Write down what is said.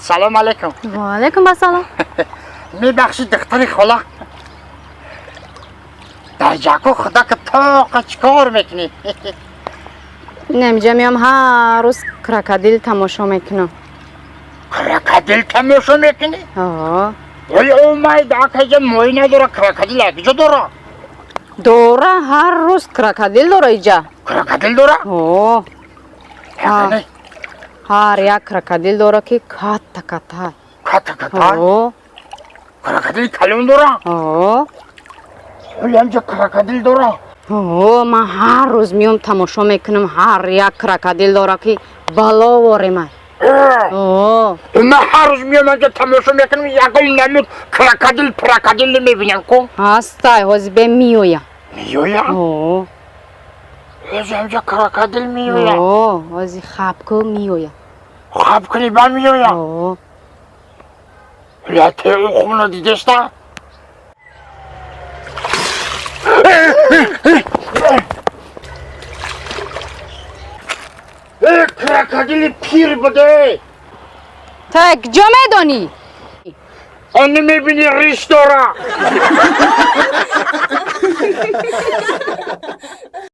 سلام علیکم. و علیکم السلام. میبخشید دختری خلا، در جاکو خدا که تا چیکار میکنی؟ نمیجا میام هر روز کراکادیل تماشا میکنم. کراکادیل تماشا میکنی؟ آه. ولی اومد که موی نداره کراکادیل کجا داره؟ دورا هر روز کراکادیل داره اینجا. کراکادیل داره؟ آه. یعنی؟ هر یک کراکادیل داره که کاتا کاتا. کاتا؟ آه. کراکادیل کلون داره؟ آه. ولی همجا کراکادیل داره؟ اوه من هر روز میام تماشا میکنم هر یک کراکادیل داره که بالا واره من. اوه من هر روز میام اینجا تماشا میکنم یکل نمید کراکادیل میبینم کو؟ هستای هاز به میویا. میویا؟ اوه اینجا کراکادیل میویا؟ اوه هازی خواب کو میویا. خواب کنی با میویا؟ اوه لیته او خونو دیدشت نه؟ کراکادیل پیر بوده. تا کجا میدانی؟ آنو میبینی ریش داره.